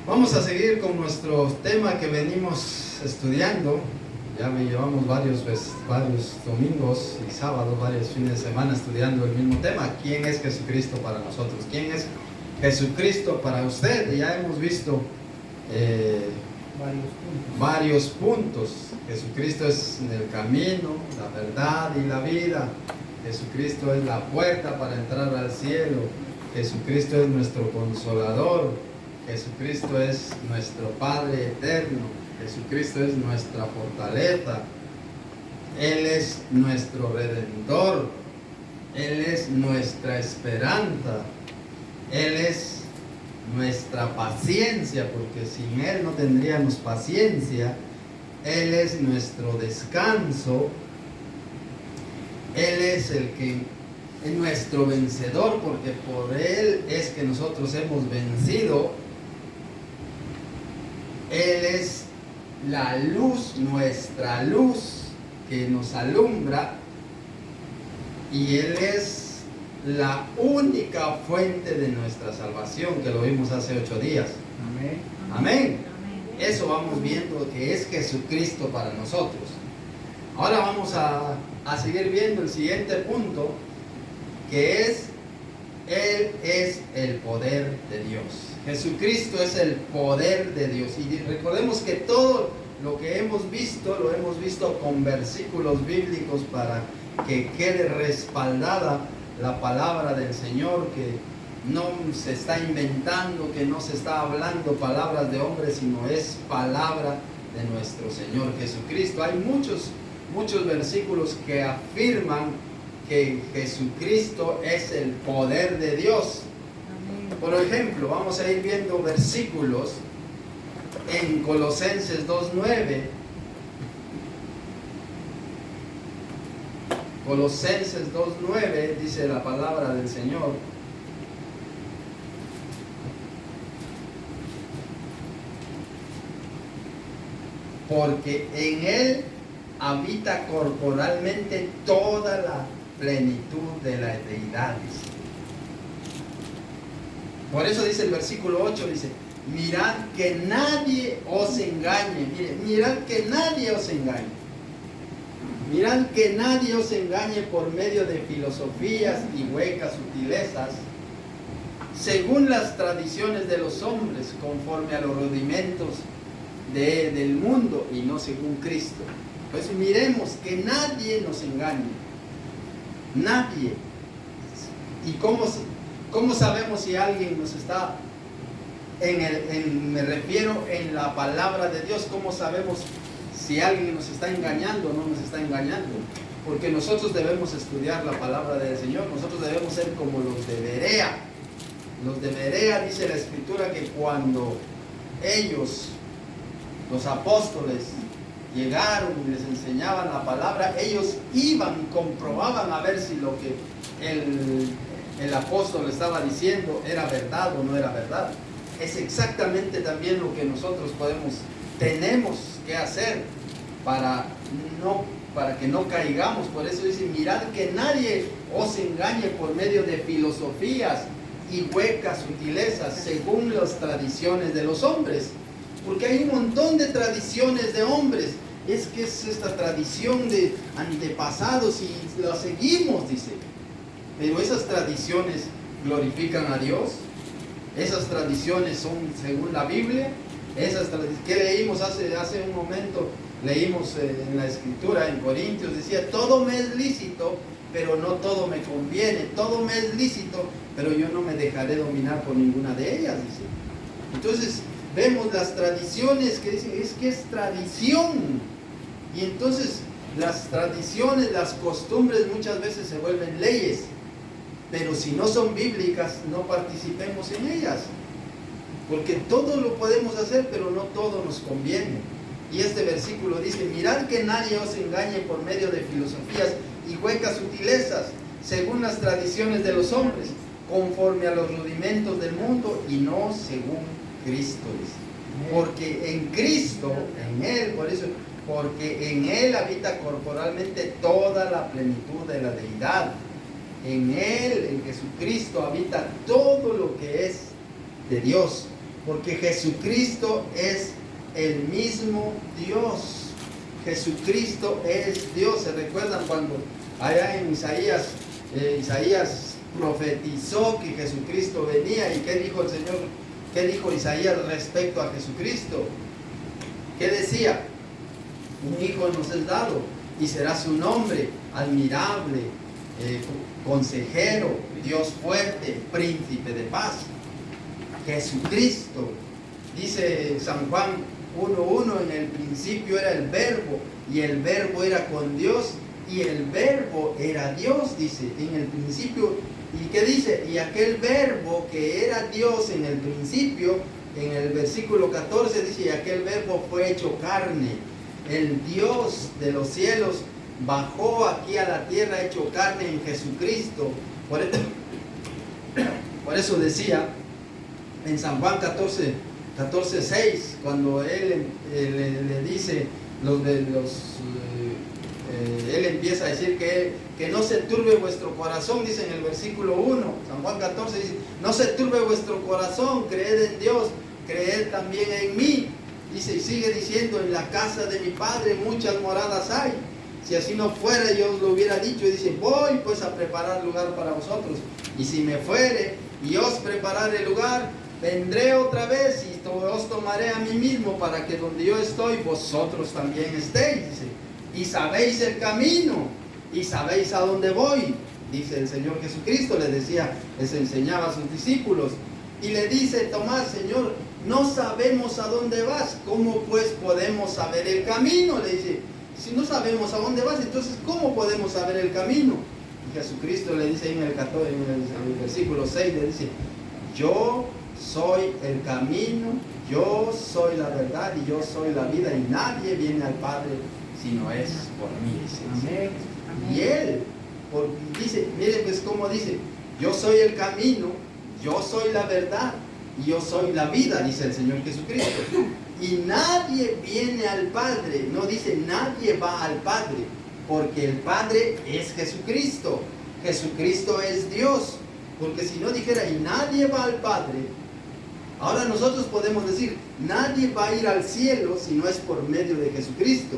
Vamos a seguir con nuestro tema que venimos estudiando. Ya llevamos varios domingos y sábados, varios fines de semana estudiando el mismo tema. ¿Quién es Jesucristo para nosotros? ¿Quién es Jesucristo para usted? Y ya hemos visto varios puntos. Jesucristo es el camino, la verdad y la vida. Jesucristo es la puerta para entrar al cielo. Jesucristo es nuestro consolador. Jesucristo es nuestro Padre eterno. Jesucristo es nuestra fortaleza. Él es nuestro Redentor. Él es nuestra esperanza. Él es nuestra paciencia, porque sin Él no tendríamos paciencia. Él es nuestro descanso. Él es nuestro vencedor, porque por Él es que nosotros hemos vencido. Él es la luz, nuestra luz que nos alumbra, y Él es la única fuente de nuestra salvación, que lo vimos hace 8 días. Amén. Amén. Eso vamos viendo que es Jesucristo para nosotros. Ahora vamos a seguir viendo el siguiente punto, que es: Él es el poder de Dios. Jesucristo es el poder de Dios. Y recordemos que todo lo que hemos visto, lo hemos visto con versículos bíblicos para que quede respaldada la palabra del Señor, que no se está inventando, que no se está hablando palabras de hombres, sino es palabra de nuestro Señor Jesucristo. Hay muchos versículos que afirman que Jesucristo es el poder de Dios. Por ejemplo, vamos a ir viendo versículos en Colosenses 2:9. Colosenses 2:9 dice la palabra del Señor: porque en Él habita corporalmente toda la plenitud de la deidad. Por eso dice el versículo 8, dice: mirad que nadie os engañe. Mirad que nadie os engañe. Mirad que nadie os engañe por medio de filosofías y huecas sutilezas, según las tradiciones de los hombres, conforme a los rudimentos del mundo, y no según Cristo. Pues miremos que nadie nos engañe. Nadie. ¿Y cómo sabemos si alguien nos está, me refiero en la palabra de Dios, cómo sabemos si alguien nos está engañando o no nos está engañando? Porque nosotros debemos estudiar la palabra del Señor. Nosotros debemos ser como los de Berea. Los de Berea, dice la Escritura, que cuando ellos, los apóstoles, llegaron y les enseñaban la palabra, ellos iban y comprobaban a ver si lo que el apóstol estaba diciendo era verdad o no era verdad. Es exactamente también lo que nosotros tenemos que hacer para que no caigamos. Por eso dice: mirad que nadie os engañe por medio de filosofías y huecas sutilezas, según las tradiciones de los hombres. Porque hay un montón de tradiciones de hombres. Es que es esta tradición de antepasados y la seguimos, dice. Pero esas tradiciones glorifican a Dios. Esas tradiciones son según la Biblia. ¿Qué leímos hace un momento? Leímos en la Escritura, en Corintios, decía: todo me es lícito, pero no todo me conviene. Todo me es lícito, pero yo no me dejaré dominar por ninguna de ellas, dice. Entonces vemos las tradiciones que dicen: es que es tradición. Y entonces las tradiciones, las costumbres muchas veces se vuelven leyes. Pero si no son bíblicas, no participemos en ellas. Porque todo lo podemos hacer, pero no todo nos conviene. Y este versículo dice: mirad que nadie os engañe por medio de filosofías y huecas sutilezas, según las tradiciones de los hombres, conforme a los rudimentos del mundo, y no según Cristo. Porque en Cristo, en Él, porque en Él habita corporalmente toda la plenitud de la deidad. en Él, en Jesucristo, habita todo lo que es de Dios, porque Jesucristo es el mismo Dios. Jesucristo es Dios. ¿Se recuerdan cuando allá en Isaías profetizó que Jesucristo venía? ¿Y qué dijo el Señor? ¿Qué dijo Isaías respecto a Jesucristo? ¿Qué decía? Un hijo nos es dado y será su nombre admirable, consejero, Dios fuerte, príncipe de paz. Jesucristo, dice San Juan 1:1, en el principio era el verbo y el verbo era con Dios y el verbo era Dios, dice, en el principio. ¿Y qué dice? Y aquel verbo que era Dios en el principio, en el versículo 14 dice, y aquel verbo fue hecho carne. El Dios de los cielos bajó aquí a la tierra hecho carne en Jesucristo. Por eso decía en San Juan 14:6, cuando él le dice, él empieza a decir que no se turbe vuestro corazón, dice en el versículo 1, San Juan 14 dice, no se turbe vuestro corazón, creed en Dios, creed también en mí. Dice, y sigue diciendo, en la casa de mi Padre muchas moradas hay. Si así no fuera, yo os lo hubiera dicho. Y dice, voy pues a preparar lugar para vosotros. Y si me fuere y os prepararé lugar, vendré otra vez y os tomaré a mí mismo, para que donde yo estoy, vosotros también estéis. Dice, y sabéis el camino, y sabéis a dónde voy. Dice el Señor Jesucristo, les enseñaba a sus discípulos. Y le dice Tomás, Señor, no sabemos a dónde vas, ¿cómo pues podemos saber el camino? Le dice, si no sabemos a dónde vas, entonces ¿cómo podemos saber el camino? Y Jesucristo le dice en el versículo 6, le dice, yo soy el camino, yo soy la verdad y yo soy la vida, y nadie viene al Padre si no es por mí. Dice. Amén. Y Él, dice, miren pues cómo dice, yo soy el camino, yo soy la verdad y yo soy la vida, dice el Señor Jesucristo. Y nadie viene al Padre, no dice nadie va al Padre, porque el Padre es Jesucristo. Jesucristo es Dios. Porque si no dijera, y nadie va al Padre, ahora nosotros podemos decir, nadie va a ir al cielo si no es por medio de Jesucristo.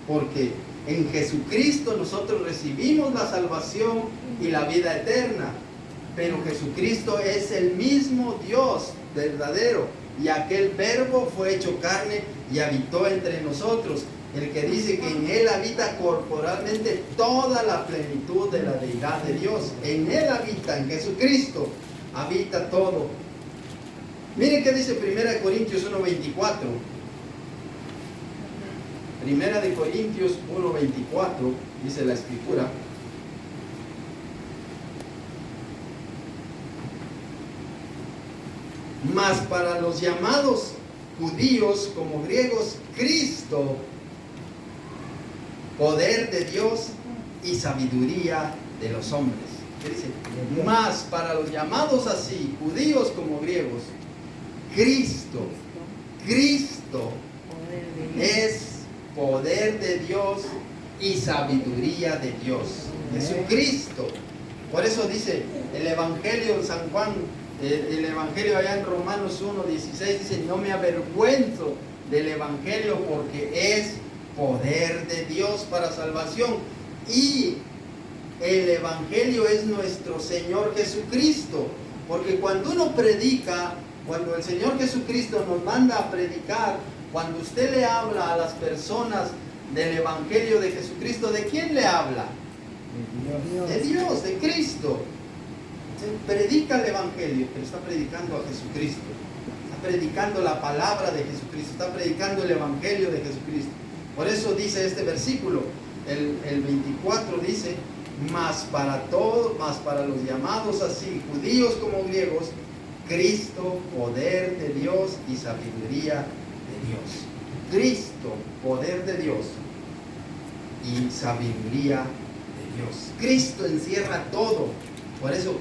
Porque en Jesucristo nosotros recibimos la salvación y la vida eterna. Pero Jesucristo es el mismo Dios verdadero. Y aquel verbo fue hecho carne y habitó entre nosotros. El que dice que en Él habita corporalmente toda la plenitud de la deidad de Dios. En Él habita, en Jesucristo habita todo. Miren qué dice 1 Corintios 1:24. 1 Corintios 1:24 dice la Escritura. Mas para los llamados judíos como griegos, Cristo, poder de Dios y sabiduría de los hombres. ¿Qué dice? Mas para los llamados así, judíos como griegos, Cristo es poder de Dios y sabiduría de Dios. Jesucristo. Por eso dice el Evangelio de San Juan, el Evangelio allá en Romanos 1:16 dice, no me avergüenzo del Evangelio porque es poder de Dios para salvación. Y el Evangelio es nuestro Señor Jesucristo. Porque cuando uno predica, cuando el Señor Jesucristo nos manda a predicar, cuando usted le habla a las personas del Evangelio de Jesucristo, ¿de quién le habla? De Dios, de Cristo. Predica el Evangelio, pero está predicando a Jesucristo. Está predicando la palabra de Jesucristo. Está predicando el Evangelio de Jesucristo. Por eso dice este versículo, el 24 dice, mas para los llamados así, judíos como griegos, Cristo, poder de Dios y sabiduría de Dios. Cristo, poder de Dios y sabiduría de Dios. Cristo encierra todo. Por eso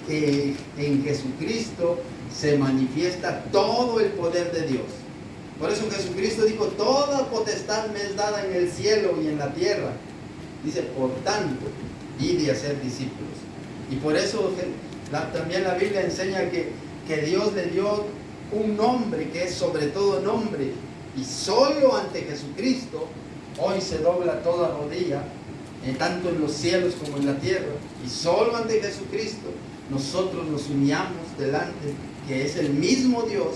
en Jesucristo se manifiesta todo el poder de Dios. Por eso Jesucristo dijo, toda potestad me es dada en el cielo y en la tierra. Dice, por tanto, id y hacer discípulos. Y por eso también la Biblia enseña que Dios le dio un nombre que es sobre todo nombre. Y solo ante Jesucristo hoy se dobla toda rodilla, tanto en los cielos como en la tierra. Y solo ante Jesucristo nosotros nos humillamos delante, que es el mismo Dios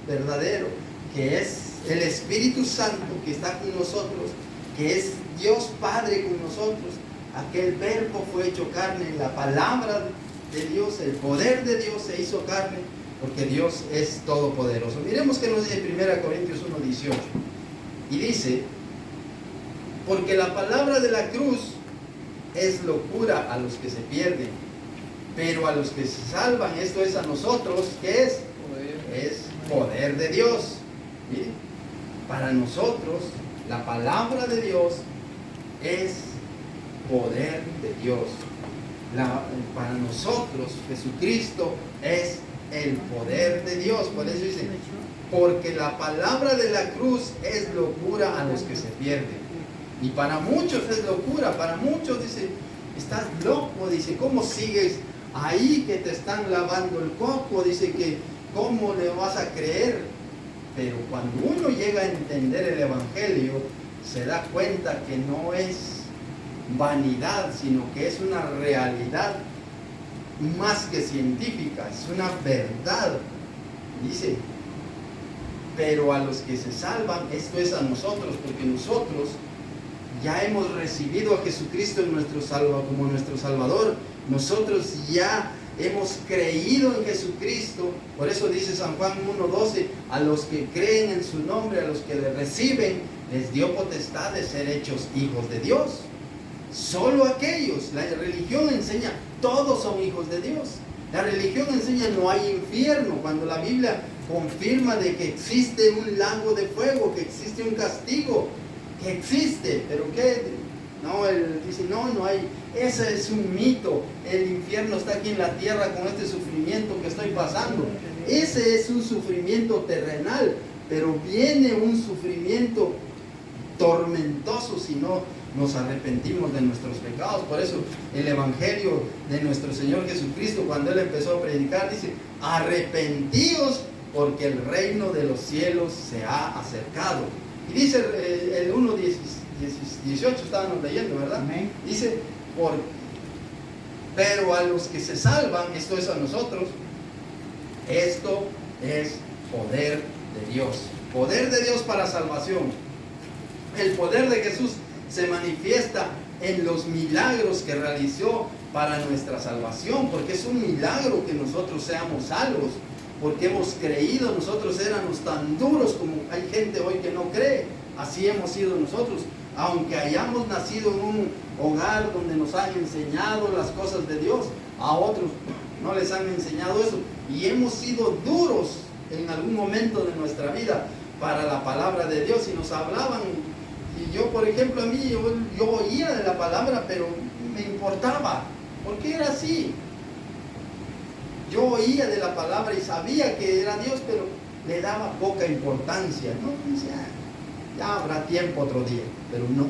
verdadero, que es el Espíritu Santo que está con nosotros, que es Dios Padre con nosotros. Aquel verbo fue hecho carne, la palabra de Dios, el poder de Dios se hizo carne, porque Dios es todopoderoso. Miremos que nos dice 1 Corintios 1:18. Y dice: porque la palabra de la cruz es locura a los que se pierden, pero a los que se salvan, esto es a nosotros, ¿qué es? Es poder de Dios. ¿Sí? Para nosotros, la palabra de Dios es poder de Dios. Para nosotros, Jesucristo es el poder de Dios. Por eso dice, porque la palabra de la cruz es locura a los que se pierden. Y para muchos es locura, para muchos dice, estás loco, dice, ¿cómo sigues ahí que te están lavando el coco? Dice que, ¿cómo le vas a creer? Pero cuando uno llega a entender el Evangelio, se da cuenta que no es vanidad, sino que es una realidad más que científica, es una verdad. Dice, pero a los que se salvan, esto es a nosotros, porque nosotros ya hemos recibido a Jesucristo como nuestro Salvador. Nosotros ya hemos creído en Jesucristo. Por eso dice San Juan 1:12, a los que creen en su nombre, a los que le reciben, les dio potestad de ser hechos hijos de Dios. Solo aquellos. La religión enseña, todos son hijos de Dios. La religión enseña, no hay infierno, cuando la Biblia confirma de que existe un lago de fuego, que existe un castigo, que existe, pero ¿qué? No, él dice, no hay, ese es un mito, el infierno está aquí en la tierra con este sufrimiento que estoy pasando. Ese es un sufrimiento terrenal, pero viene un sufrimiento tormentoso si no nos arrepentimos de nuestros pecados. Por eso el Evangelio de nuestro Señor Jesucristo, cuando Él empezó a predicar, dice, arrepentíos porque el reino de los cielos se ha acercado. Y dice el 1:18, estábamos leyendo, ¿verdad? Amén. Dice, pero a los que se salvan, esto es a nosotros, esto es poder de Dios. Poder de Dios para salvación. El poder de Jesús se manifiesta en los milagros que realizó para nuestra salvación, porque es un milagro que nosotros seamos salvos, porque hemos creído. Nosotros éramos tan duros como hay gente hoy que no cree. Así hemos sido nosotros, aunque hayamos nacido en un hogar donde nos han enseñado las cosas de Dios, a otros no les han enseñado eso, y hemos sido duros en algún momento de nuestra vida para la palabra de Dios, y nos hablaban, y yo, por ejemplo, a mí, yo oía de la palabra, pero me importaba, porque era así. Yo oía de la palabra y sabía que era Dios, pero le daba poca importancia, ¿no? Decía, ya habrá tiempo otro día, pero no.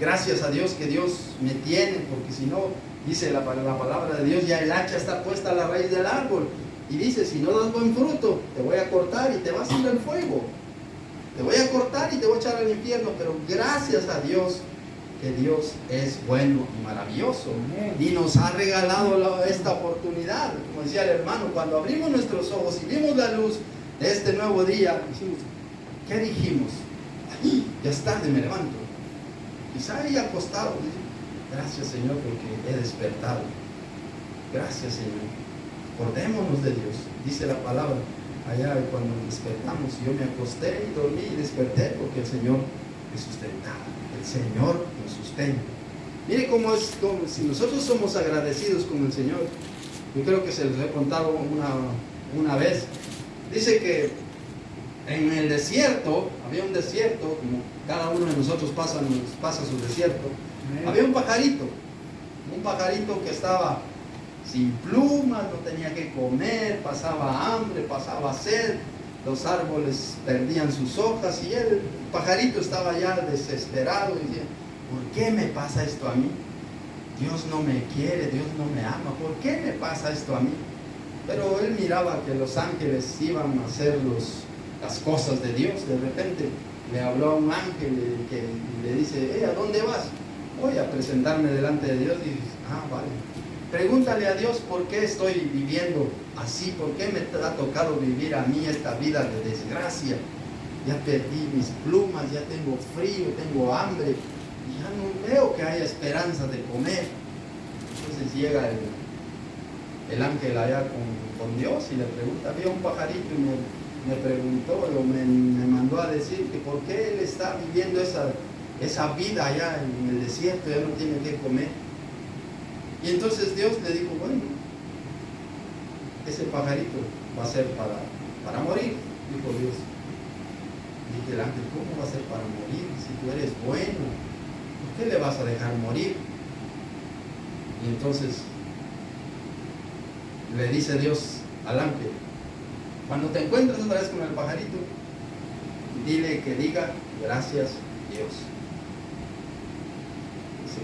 Gracias a Dios que Dios me tiene, porque si no, dice la palabra de Dios, ya el hacha está puesta a la raíz del árbol, y dice, si no das buen fruto, te voy a cortar y te vas a ir al fuego. Te voy a cortar y te voy a echar al infierno, pero gracias a Dios que Dios es bueno y maravilloso, y nos ha regalado esta oportunidad. Como decía el hermano, cuando abrimos nuestros ojos y vimos la luz de este nuevo día, dijimos, ¿qué dijimos? Ay, ya es tarde, me levanto. Quizá ahí acostado, gracias Señor porque he despertado. Gracias Señor. Acordémonos de Dios. Dice la palabra allá cuando despertamos, yo me acosté y dormí y desperté porque el Señor me sustentaba. El Señor nos sustenta. Mire cómo es, si nosotros somos agradecidos con el Señor. Yo creo que se los he contado una vez. Dice que en el desierto, había un desierto, como cada uno de nosotros pasa su desierto. Había un pajarito que estaba sin plumas, no tenía que comer, pasaba hambre, pasaba sed, los árboles perdían sus hojas, y el pajarito estaba ya desesperado y decía, ¿por qué me pasa esto a mí? Dios no me quiere, Dios no me ama, ¿por qué me pasa esto a mí? Pero él miraba que los ángeles iban a hacer las cosas de Dios. De repente le habló a un ángel que le dice, ¿a dónde vas? Voy a presentarme delante de Dios. Y dice, vale. Pregúntale a Dios por qué estoy viviendo así, por qué me ha tocado vivir a mí esta vida de desgracia. Ya perdí mis plumas, ya tengo frío, tengo hambre, y ya no veo que haya esperanza de comer. Entonces llega el ángel allá con Dios y le pregunta, había un pajarito y me preguntó, o me mandó a decir que por qué él está viviendo esa vida allá en el desierto, ya no tiene que comer. Y entonces Dios le dijo, bueno, ese pajarito va a ser para morir, dijo Dios. Dice el ángel, ¿cómo va a ser para morir? Si tú eres bueno, ¿por qué le vas a dejar morir? Y entonces le dice Dios al ángel, cuando te encuentres otra vez con el pajarito, dile que diga gracias Dios. Sí.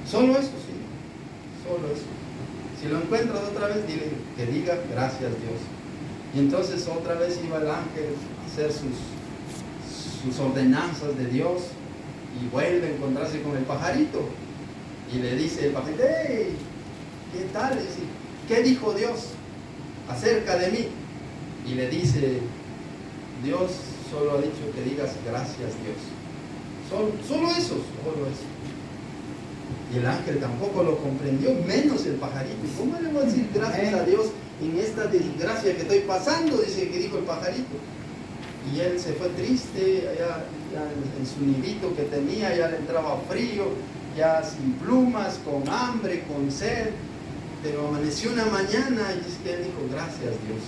Solo eso, sí, solo eso. Si lo encuentras otra vez, dile que diga gracias Dios. Y entonces otra vez iba el ángel a hacer sus ordenanzas de Dios y vuelve a encontrarse con el pajarito. Y le dice el pajarito, hey, ¿qué tal? Dice, ¿qué dijo Dios acerca de mí? Y le dice, Dios solo ha dicho que digas gracias Dios. Solo eso, solo eso. Y el ángel tampoco lo comprendió, menos el pajarito. ¿Cómo le voy a decir gracias a Dios en esta desgracia que estoy pasando? Dice que dijo el pajarito. Y él se fue triste, ya en su nidito que tenía, ya le entraba frío, ya sin plumas, con hambre, con sed. Pero amaneció una mañana y es que él dijo, gracias Dios.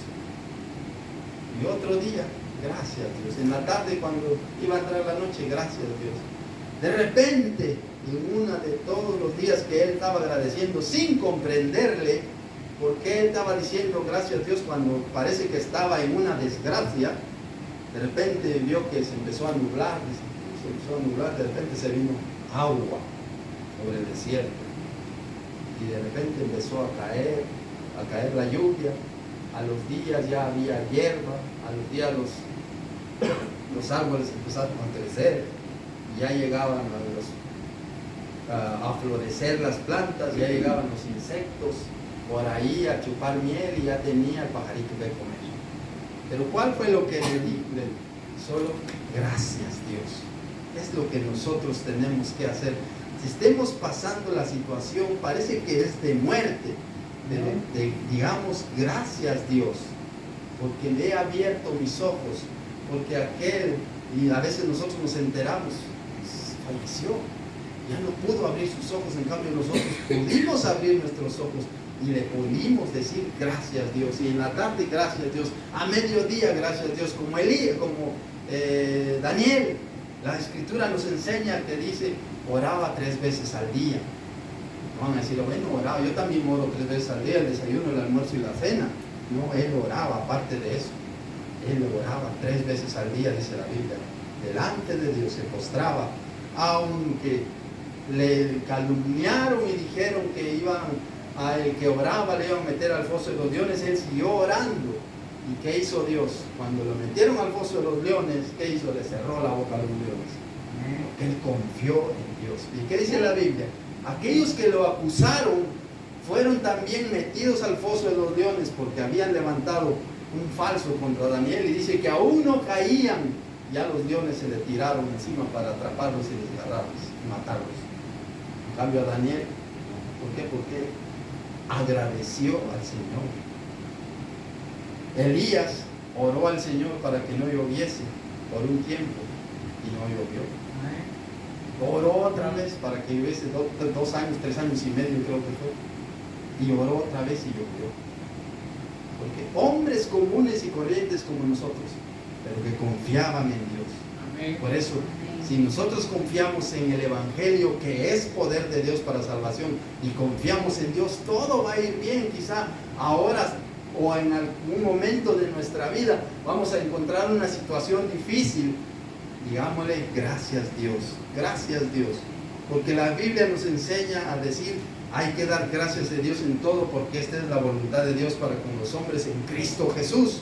Y otro día, gracias Dios. En la tarde cuando iba a entrar la noche, gracias Dios. De repente, en uno de todos los días que él estaba agradeciendo sin comprenderle por qué él estaba diciendo gracias a Dios cuando parece que estaba en una desgracia, de repente vio que se empezó a nublar, de repente se vino agua sobre el desierto y de repente empezó a caer la lluvia. A los días ya había hierba, a los días los árboles empezaron a crecer, ya llegaban a florecer las plantas, ya llegaban los insectos por ahí a chupar miel y ya tenía el pajarito que comer. Pero ¿cuál fue lo que le di? Solo gracias Dios. Es lo que nosotros tenemos que hacer. Si estemos pasando la situación, parece que es de muerte, digamos gracias Dios, porque le he abierto mis ojos, porque aquel, y a veces nosotros nos enteramos, falleció, ya no pudo abrir sus ojos, en cambio nosotros pudimos abrir nuestros ojos y le pudimos decir gracias Dios, y en la tarde gracias Dios, a mediodía gracias Dios, como Elías, como Daniel. La escritura nos enseña que dice oraba 3 veces al día. Van a decir, bueno, oraba, yo también oro 3 veces al día, el desayuno, el almuerzo y la cena. No, él oraba, aparte de eso, él oraba 3 veces al día, dice la Biblia, delante de Dios, se postraba, aunque le calumniaron y dijeron que el que oraba le iban a meter al foso de los leones, él siguió orando. ¿Y qué hizo Dios? Cuando lo metieron al foso de los leones, ¿qué hizo? Le cerró la boca a los leones. Porque él confió en Dios. ¿Y qué dice la Biblia? Aquellos que lo acusaron fueron también metidos al foso de los leones porque habían levantado un falso contra Daniel, y dice que aún no caían, ya los leones se le tiraron encima para atraparlos y desgarrarlos y matarlos. En cambio a Daniel, ¿por qué? Porque agradeció al Señor. Elías oró al Señor para que no lloviese por un tiempo y no llovió. Oró otra vez para que lloviese 2 años, 3 años y medio creo que fue, y oró otra vez y llovió. Porque hombres comunes y corrientes como nosotros, pero que confiaban en Dios. Amén. Por eso, si nosotros confiamos en el Evangelio, que es poder de Dios para salvación, y confiamos en Dios, todo va a ir bien. Quizá ahora o en algún momento de nuestra vida vamos a encontrar una situación difícil, digámosle gracias Dios, Porque la Biblia nos enseña a decir, hay que dar gracias a Dios en todo, porque esta es la voluntad de Dios para con los hombres en Cristo Jesús.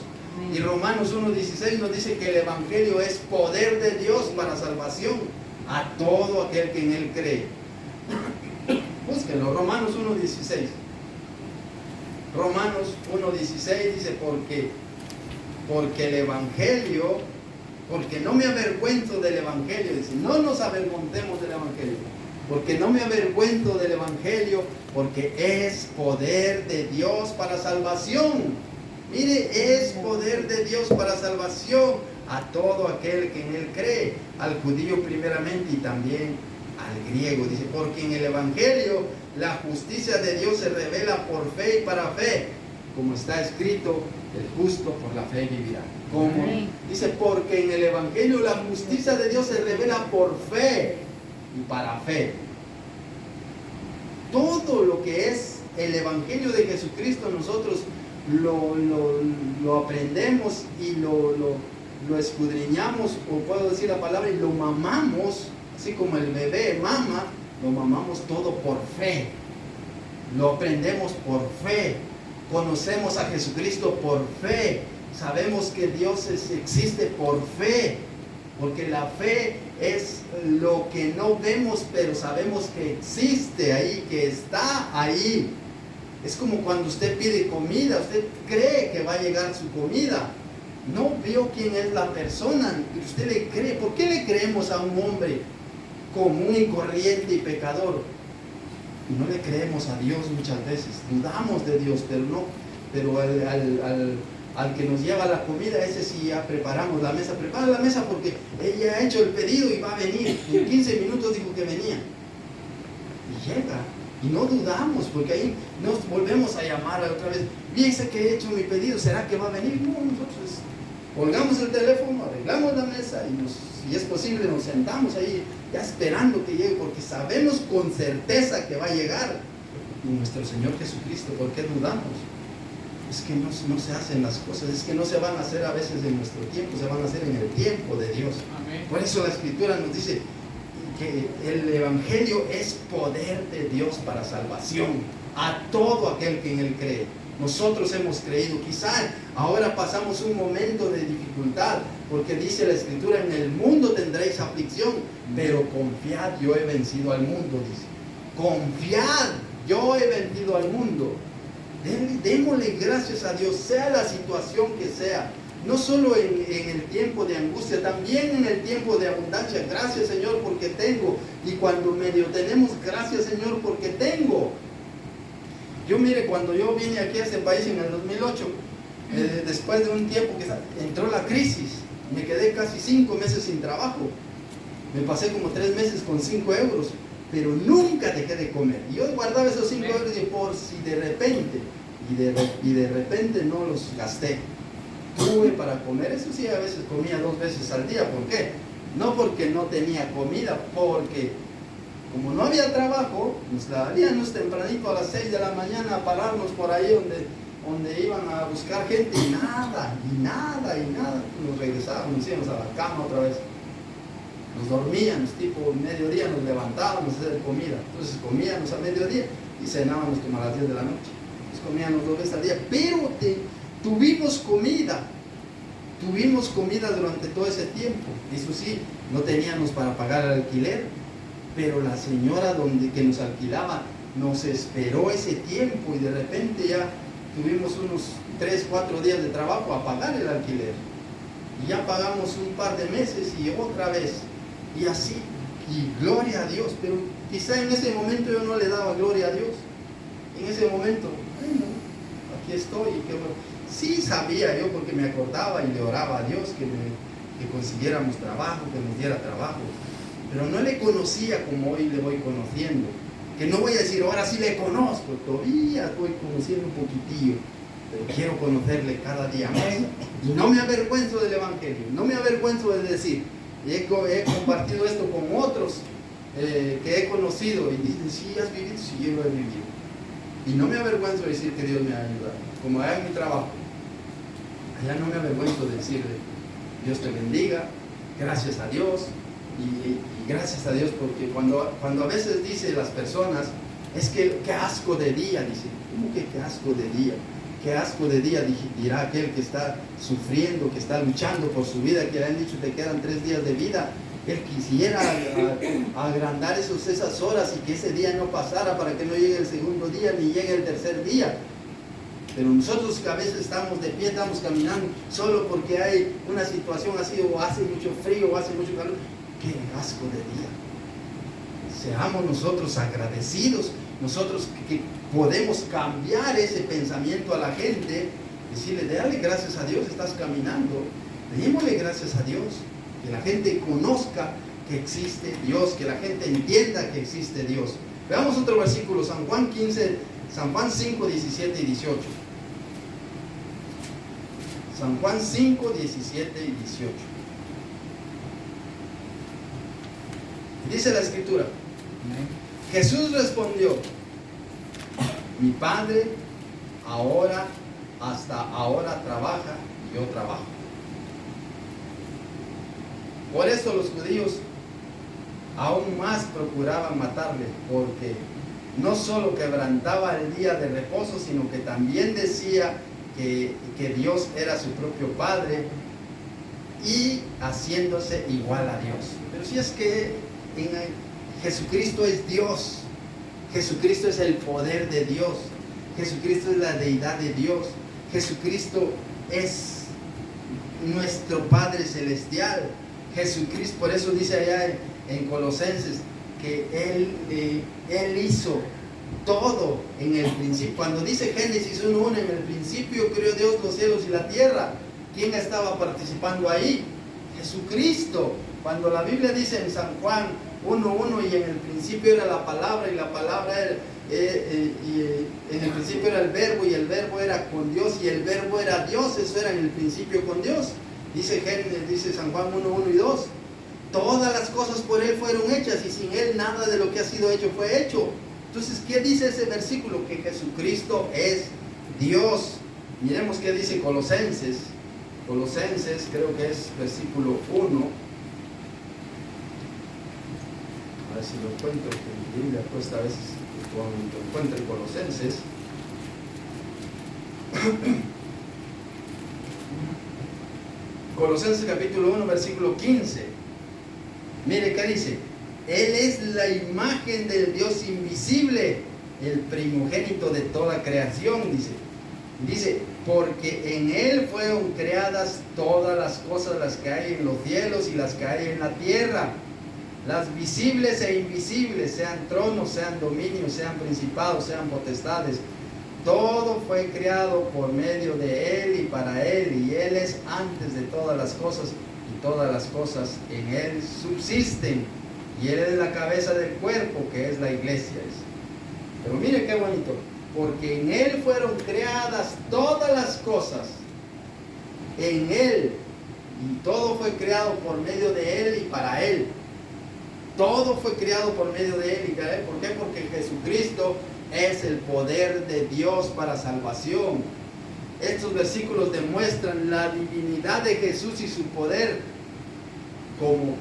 Y Romanos 1:16 nos dice que el Evangelio es poder de Dios para salvación a todo aquel que en Él cree. Búsquenlo, Romanos 1:16. Romanos 1:16 dice, porque el Evangelio, porque no me avergüenzo del Evangelio, dice, no nos avergoncemos del Evangelio, porque no me avergüenzo del Evangelio, porque es poder de Dios para salvación. Mire, es poder de Dios para salvación a todo aquel que en Él cree, al judío primeramente y también al griego. Dice, porque en el Evangelio la justicia de Dios se revela por fe y para fe, como está escrito, el justo por la fe vivirá. ¿Cómo? Dice, porque en el Evangelio la justicia de Dios se revela por fe y para fe. Todo lo que es el Evangelio de Jesucristo nosotros lo aprendemos y lo escudriñamos, o puedo decir la palabra, y lo mamamos, así como el bebé mama, lo mamamos todo por fe. Lo aprendemos por fe. Conocemos a Jesucristo por fe. Sabemos que Dios existe por fe. Porque la fe es lo que no vemos, pero sabemos que existe ahí, que está ahí. Es como cuando usted pide comida, usted cree que va a llegar su comida. No vio quién es la persona, pero usted le cree. ¿Por qué le creemos a un hombre común y corriente y pecador? Y no le creemos a Dios muchas veces. Dudamos de Dios, pero al que nos lleva la comida, ese sí ya preparamos la mesa. Prepara la mesa porque ella ha hecho el pedido y va a venir. En 15 minutos dijo que venía. Y llega. Y no dudamos, porque ahí nos volvemos a llamar otra vez. Dice que he hecho mi pedido, ¿será que va a venir? No, nosotros colgamos el teléfono, arreglamos la mesa y si es posible nos sentamos ahí ya esperando que llegue, porque sabemos con certeza que va a llegar. Y nuestro Señor Jesucristo, ¿por qué dudamos? Es que no se hacen las cosas, es que no se van a hacer a veces en nuestro tiempo, se van a hacer en el tiempo de Dios. Amén. Por eso la Escritura nos dice que el Evangelio es poder de Dios para salvación a todo aquel que en Él cree. Nosotros hemos creído, quizá ahora pasamos un momento de dificultad, porque dice la Escritura, en el mundo tendréis aflicción, pero confiad, yo he vencido al mundo, dice. Confiad, yo he vencido al mundo. Démosle gracias a Dios, sea la situación que sea. No solo en el tiempo de angustia, también en el tiempo de abundancia. Gracias, Señor, porque tengo. Y cuando medio tenemos, gracias, Señor, porque tengo. Yo mire, cuando yo vine aquí a este país en el 2008, después de un tiempo que entró la crisis, me quedé casi 5 meses sin trabajo. Me pasé como 3 meses con 5 euros, pero nunca dejé de comer. Y yo guardaba esos 5 euros y por si de repente, y de repente no los gasté. Tuve para comer, eso sí, a veces comía 2 veces al día. ¿Por qué? No porque no tenía comida, porque como no había trabajo, nos daríamos tempranito a las 6 de la mañana a pararnos por ahí donde iban a buscar gente y nada. Nos regresábamos, nos íbamos a la cama otra vez. Nos dormíamos, tipo mediodía nos levantábamos a hacer comida. Entonces comíamos a mediodía y cenábamos como a las 10 de la noche. Entonces comíamos 2 veces al día, pero tuvimos comida durante todo ese tiempo. Eso sí, no teníamos para pagar el alquiler, pero la señora que nos alquilaba nos esperó ese tiempo y de repente ya tuvimos unos 3-4 días de trabajo a pagar el alquiler. Y ya pagamos un par de meses y otra vez. Y así, y gloria a Dios. Pero quizá en ese momento yo no le daba gloria a Dios. En ese momento, bueno, aquí estoy. Sí sabía yo, porque me acordaba y le oraba a Dios que consiguiéramos trabajo, que nos diera trabajo. Pero no le conocía como hoy le voy conociendo. Que no voy a decir, ahora sí le conozco, todavía voy conociendo un poquitillo. Pero quiero conocerle cada día más. Y no me avergüenzo del Evangelio, no me avergüenzo de decir, he compartido esto con otros que he conocido y dicen, sí, has vivido, sí, yo lo he vivido. Y no me avergüenzo de decir que Dios me ha ayudado. Como allá en mi trabajo, allá no me avergüenzo de decirle, Dios te bendiga, gracias a Dios, Y gracias a Dios, porque cuando a veces dicen las personas, es que qué asco de día, dicen. ¿Cómo que qué asco de día? Qué asco de día, dirá aquel que está sufriendo, que está luchando por su vida, que le han dicho te quedan 3 días de vida. Él quisiera agrandar esas horas y que ese día no pasara para que no llegue el segundo día ni llegue el tercer día. Pero nosotros que a veces estamos de pie, estamos caminando solo porque hay una situación así, o hace mucho frío, o hace mucho calor. ¡Qué asco de día! Seamos nosotros agradecidos, nosotros que podemos cambiar ese pensamiento a la gente, decirle, dale gracias a Dios, estás caminando, démosle gracias a Dios, que la gente conozca que existe Dios, que la gente entienda que existe Dios. Veamos otro versículo, San Juan 5, 17 y 18. San Juan 5, 17 y 18. Dice la Escritura, Jesús respondió, mi Padre hasta ahora trabaja y yo trabajo. Por eso los judíos aún más procuraban matarle, porque no solo quebrantaba el día de reposo, sino que también decía que Dios era su propio Padre y haciéndose igual a Dios. Pero si es que Jesucristo es Dios, Jesucristo es el poder de Dios, Jesucristo es la deidad de Dios, Jesucristo es nuestro Padre Celestial. Jesucristo, por eso dice allá en Colosenses que Él hizo todo en el principio. Cuando dice Génesis 1:1, en el principio creó Dios los cielos y la tierra. ¿Quién estaba participando ahí? Jesucristo. Cuando la Biblia dice en San Juan 1:1, y en el principio era la palabra, y la palabra era, en el principio era el verbo, y el verbo era con Dios, y el verbo era Dios. Eso era en el principio con Dios. Dice San Juan 1:1 y 2. Todas las cosas por Él fueron hechas, y sin Él nada de lo que ha sido hecho fue hecho. Entonces, ¿qué dice ese versículo? Que Jesucristo es Dios. Miremos qué dice Colosenses. Colosenses, creo que es versículo 1. A ver si lo encuentro, que mi Biblia cuesta a veces cuando encuentre Colosenses. Colosenses capítulo 1, versículo 15. Mire qué dice. Él es la imagen del Dios invisible, el primogénito de toda creación, dice. Dice, porque en Él fueron creadas todas las cosas, las que hay en los cielos y las que hay en la tierra, las visibles e invisibles, sean tronos, sean dominios, sean principados, sean potestades. Todo fue creado por medio de Él y para Él, y Él es antes de todas las cosas, y todas las cosas en Él subsisten. Y Él es la cabeza del cuerpo, que es la iglesia. Pero mire qué bonito, porque en Él fueron creadas todas las cosas, en Él, y todo fue creado por medio de Él y para Él. Todo fue creado por medio de Él y para Él. ¿Por qué? Porque Jesucristo es el poder de Dios para salvación. Estos versículos demuestran la divinidad de Jesús y su poder como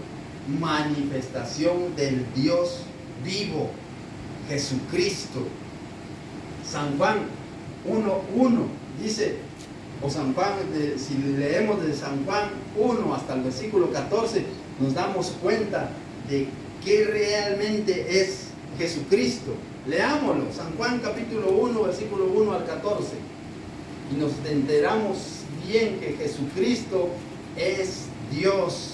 manifestación del Dios vivo, Jesucristo. San Juan 1:1 dice, o San Juan, si leemos de San Juan 1 hasta el versículo 14, nos damos cuenta de qué realmente es Jesucristo. Leámoslo, San Juan capítulo 1, versículo 1 al 14, y nos enteramos bien que Jesucristo es Dios.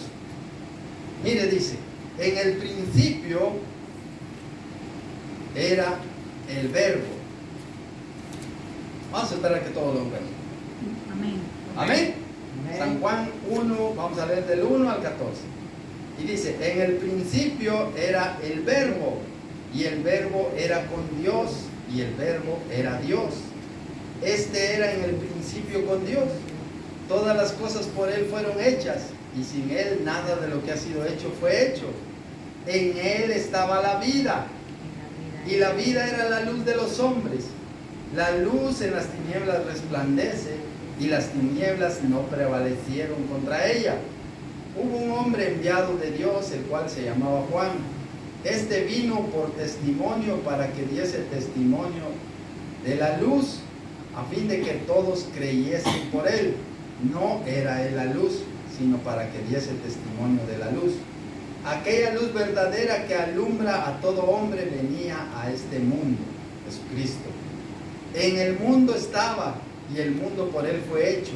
Mire, dice, en el principio era el verbo. Vamos a esperar a que todos lo vean. Amén. Amén. San Juan 1, vamos a leer del 1 al 14. Y dice, en el principio era el verbo, y el verbo era con Dios, y el verbo era Dios. Este era en el principio con Dios. Todas las cosas por Él fueron hechas, y sin Él nada de lo que ha sido hecho fue hecho. En Él estaba la vida, y la vida era la luz de los hombres. La luz en las tinieblas resplandece, y las tinieblas no prevalecieron contra ella. hubo un hombre enviado de Dios, el cual se llamaba Juan. Este vino por testimonio para que diese testimonio de la luz, a fin de que todos creyesen por él. No era él la luz, sino para que diese testimonio de la luz. Aquella luz verdadera que alumbra a todo hombre venía a este mundo, Jesucristo. En el mundo estaba, y el mundo por él fue hecho,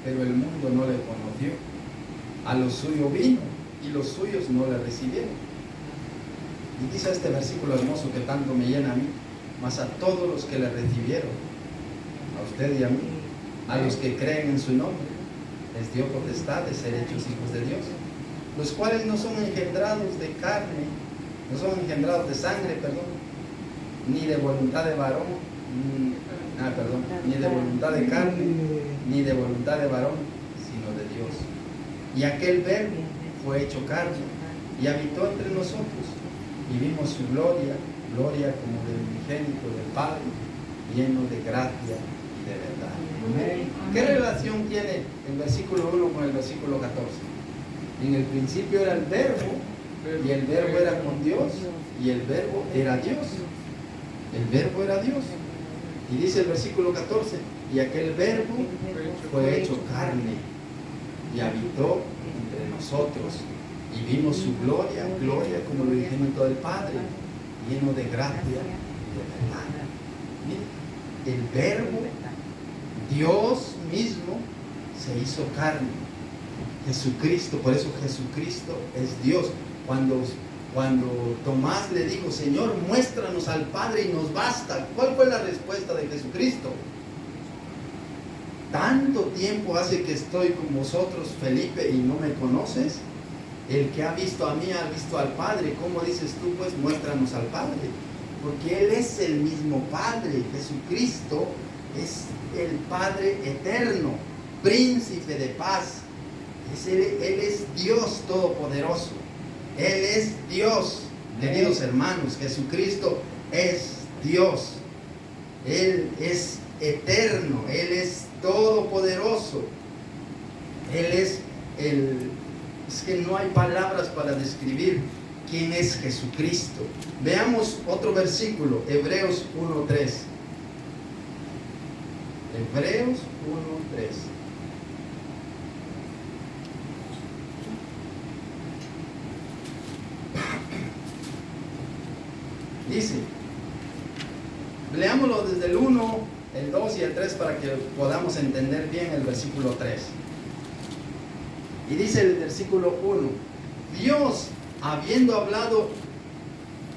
pero el mundo no le conoció. A lo suyo vino, y los suyos no le recibieron. Y dice este versículo hermoso que tanto me llena a mí: mas a todos los que le recibieron, a usted y a mí, a los que creen en su nombre, les dio potestad de ser hechos hijos de Dios, los cuales no son engendrados de carne, no son engendrados de sangre, ni de voluntad de varón, ni de voluntad de carne, ni de voluntad de varón, sino de Dios. Y aquel verbo fue hecho carne y habitó entre nosotros, y vimos su gloria, gloria como del unigénito del Padre, lleno de gracia y de verdad. Amén. ¿Qué relación tiene el versículo 1 con el versículo 14? En el principio era el verbo, y el verbo era con Dios, y el verbo era Dios. El verbo era Dios. Y dice el versículo 14: y aquel verbo fue hecho carne y habitó entre nosotros, y vimos su gloria, gloria como el unigénito del Padre, lleno de gracia y de verdad. Mire, el verbo, Dios mismo, se hizo carne. Jesucristo, por eso Jesucristo es Dios. Cuando Tomás le dijo: Señor, muéstranos al Padre y nos basta, ¿cuál fue la respuesta de Jesucristo? ¿Tanto tiempo hace que estoy con vosotros, Felipe, y no me conoces? El que ha visto a mí ha visto al Padre. ¿Cómo dices tú, pues, muéstranos al Padre? Porque Él es el mismo Padre. Jesucristo es el Padre eterno, príncipe de paz. Él es Dios todopoderoso. Él es Dios, queridos hermanos. Jesucristo es Dios. Él es eterno. Él es todopoderoso. Él es Es que no hay palabras para describir quién es Jesucristo. Veamos otro versículo, Hebreos 1:3. Hebreos 1:3. Dice, leámoslo desde el 1, el 2 y el 3 para que podamos entender bien el versículo 3. Y dice el versículo 1: Dios, habiendo hablado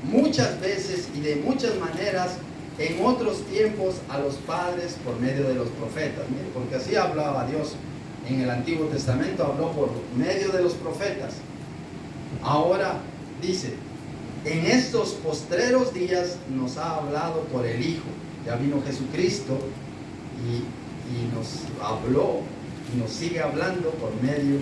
muchas veces y de muchas maneras en otros tiempos a los padres por medio de los profetas. Mire, porque así hablaba Dios en el Antiguo Testamento, habló por medio de los profetas. Ahora dice, en estos postreros días nos ha hablado por el Hijo. Ya vino Jesucristo y nos habló y nos sigue hablando por medio.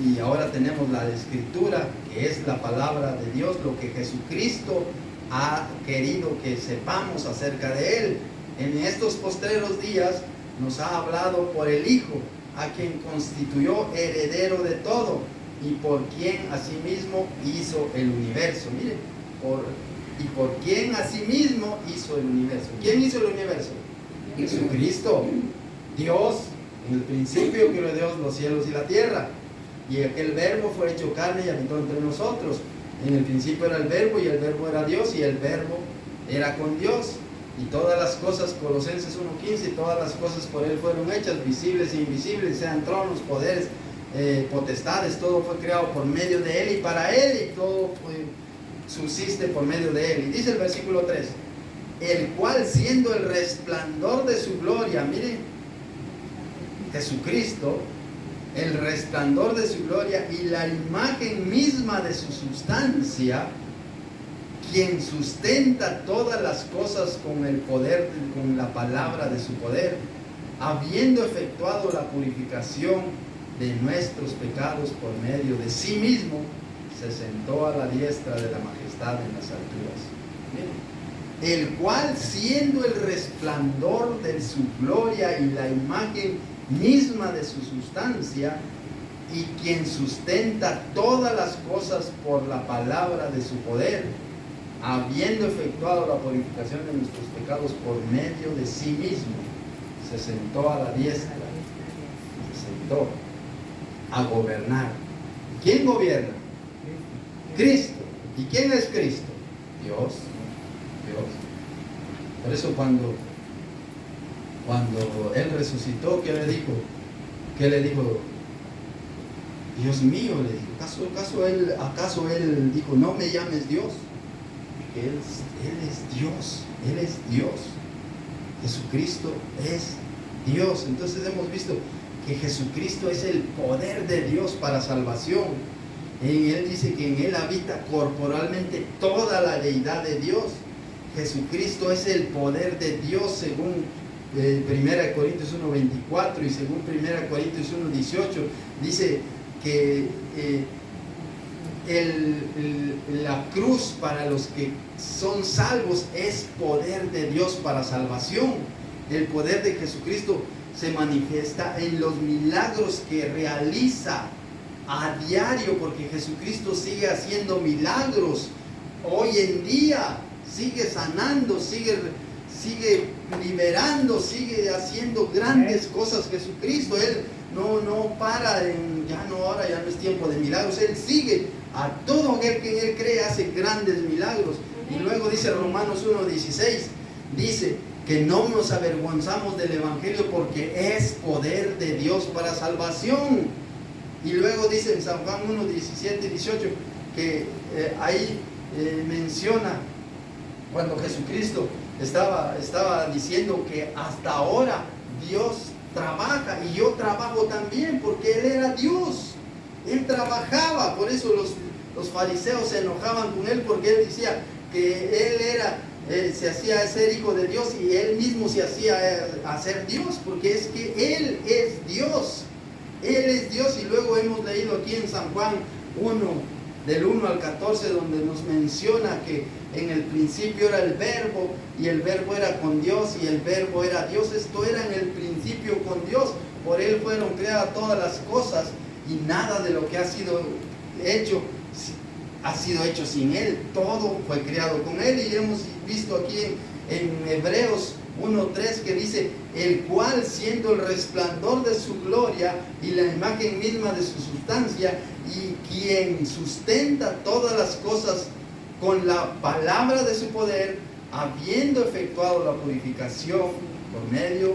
Y ahora tenemos la Escritura, que es la palabra de Dios, lo que Jesucristo ha querido que sepamos acerca de Él. En estos postreros días nos ha hablado por el Hijo, a quien constituyó heredero de todo, y por quien asimismo hizo el universo. Mire, por quien asimismo hizo el universo. ¿Quién hizo el universo? Jesucristo. Dios, en el principio creó Dios los cielos y la tierra. Y aquel verbo fue hecho carne y habitó entre nosotros. En el principio era el verbo, y el verbo era Dios, y el verbo era con Dios. Y todas las cosas, Colosenses 1:15, todas las cosas por Él fueron hechas, visibles e invisibles, sean tronos, poderes, potestades, todo fue creado por medio de Él y para Él, y todo subsiste por medio de Él. Y dice el versículo 3, el cual siendo el resplandor de su gloria, miren, Jesucristo, el resplandor de su gloria y la imagen misma de su sustancia, quien sustenta todas las cosas con el poder, con la palabra de su poder, habiendo efectuado la purificación de nuestros pecados por medio de sí mismo, se sentó a la diestra de la majestad en las alturas. Miren, el cual siendo el resplandor de su gloria y la imagen misma de su sustancia, y quien sustenta todas las cosas por la palabra de su poder, habiendo efectuado la purificación de nuestros pecados por medio de sí mismo, se sentó a la diestra, se sentó a gobernar. ¿Quién gobierna? Cristo. ¿Y quién es Cristo? Dios. Por eso cuando Él resucitó, ¿qué le dijo? Dios mío, le dijo. ¿Acaso él dijo, no me llames Dios? Porque Él es Dios. Él es Dios. Jesucristo es Dios. Entonces hemos visto que Jesucristo es el poder de Dios para salvación. Él dice que en Él habita corporalmente toda la deidad de Dios. Jesucristo es el poder de Dios según 1 Corintios 1:24 y según 1 Corintios 1:18. Dice que la cruz para los que son salvos es poder de Dios para salvación. El poder de Jesucristo se manifiesta en los milagros que realiza a diario, porque Jesucristo sigue haciendo milagros hoy en día, sigue sanando, sigue liberando, sigue haciendo grandes cosas. Jesucristo, Él no para, ahora ya no es tiempo de milagros. Él sigue, a todo aquel que en Él cree hace grandes milagros. Y luego dice Romanos 1:16, dice que no nos avergonzamos del Evangelio porque es poder de Dios para salvación. Y luego dice en San Juan 1:17 y 18 que ahí menciona cuando Jesucristo estaba diciendo que hasta ahora Dios trabaja y yo trabajo también, porque Él era Dios. Él trabajaba. Por eso los fariseos se enojaban con Él, porque Él decía que Él se hacía ser hijo de Dios y Él mismo se hacía hacer Dios, porque es que Él es Dios. Él es Dios. Y luego hemos leído aquí en San Juan 1, del 1 al 14, donde nos menciona que en el principio era el Verbo, y el Verbo era con Dios, y el Verbo era Dios. Esto era en el principio con Dios. Por Él fueron creadas todas las cosas, y nada de lo que ha sido hecho sin Él. Todo fue creado con Él. Y hemos visto aquí en Hebreos 1:3 que dice, el cual siendo el resplandor de su gloria y la imagen misma de su sustancia, y quien sustenta todas las cosas con la palabra de su poder, habiendo efectuado la purificación por medio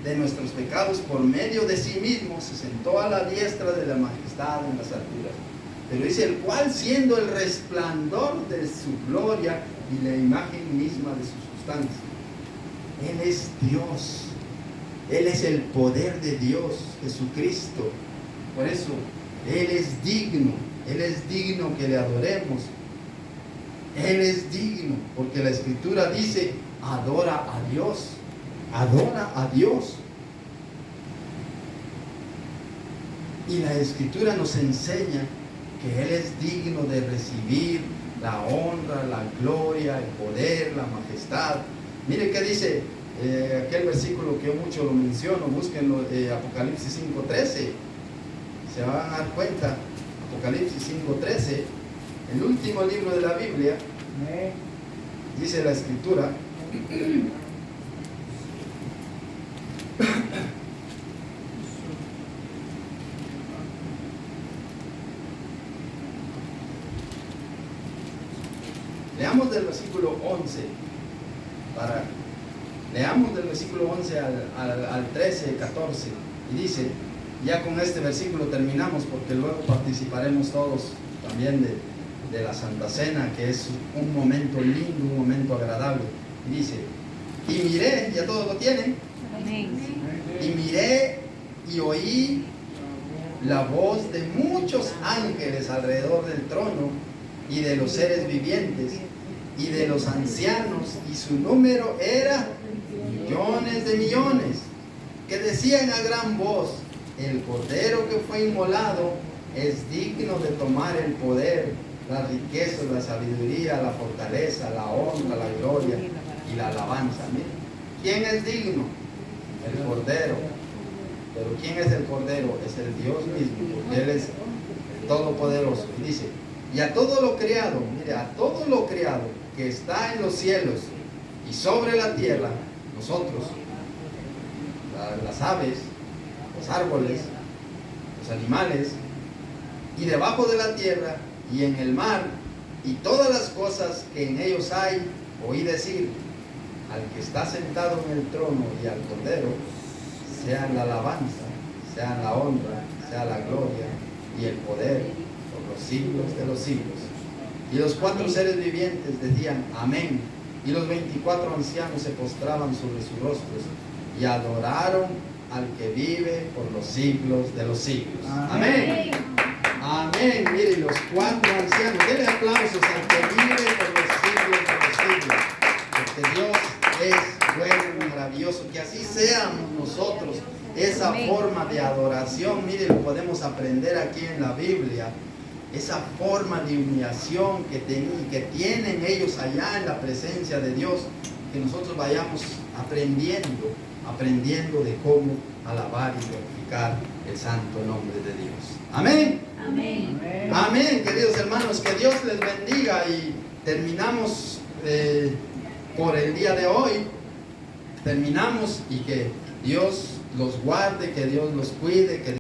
de nuestros pecados, por medio de sí mismo, se sentó a la diestra de la majestad en las alturas. Pero dice, el cual siendo el resplandor de su gloria y la imagen misma de su sustancia. Él es Dios. Él es el poder de Dios, Jesucristo. Por eso, Él es digno que le adoremos. Él es digno, porque la Escritura dice, adora a Dios. Adora a Dios. Y la Escritura nos enseña que Él es digno de recibir la honra, la gloria, el poder, la majestad. Mire qué dice aquel versículo que yo mucho lo menciono, búsquenlo, Apocalipsis 5:13. Se van a dar cuenta, Apocalipsis 5:13, el último libro de la Biblia, dice la Escritura. Leamos del versículo 11, leamos del versículo 11 al 13, 14, y dice, ya con este versículo terminamos, porque luego participaremos todos también de la Santa Cena, que es un momento lindo, un momento agradable. Y dice, y miré, ya todos lo tienen, y miré y oí la voz de muchos ángeles alrededor del trono y de los seres vivientes y de los ancianos, y su número era millones de millones, que decían a gran voz, el Cordero que fue inmolado es digno de tomar el poder, la riqueza, la sabiduría, la fortaleza, la honra, la gloria y la alabanza. Miren, ¿quién es digno? El Cordero. Pero ¿quién es el Cordero? Es el Dios mismo, porque Él es el Todopoderoso. Y dice, y a todo lo creado, mire, a todo lo creado que está en los cielos y sobre la tierra, nosotros, las aves, los árboles, los animales, y debajo de la tierra y en el mar, y todas las cosas que en ellos hay, oí decir, al que está sentado en el trono y al Cordero, sean la alabanza, sean la honra, sea la gloria y el poder por los siglos de los siglos. Y los 4 seres vivientes decían, amén. Y los 24 ancianos se postraban sobre sus rostros y adoraron al que vive por los siglos de los siglos. Amén. Amén. Miren, los 4 ancianos. Denle aplausos al que vive por los siglos de los siglos. Porque Dios es bueno y maravilloso. Que así seamos nosotros. Esa forma de adoración, miren, lo podemos aprender aquí en la Biblia. Esa forma de humillación que tienen ellos allá en la presencia de Dios. Que nosotros vayamos aprendiendo de cómo alabar y glorificar el santo nombre de Dios. Amén. Amén. Amén, queridos hermanos, que Dios les bendiga. Y terminamos por el día de hoy. Terminamos y que Dios los guarde, que Dios los cuide, que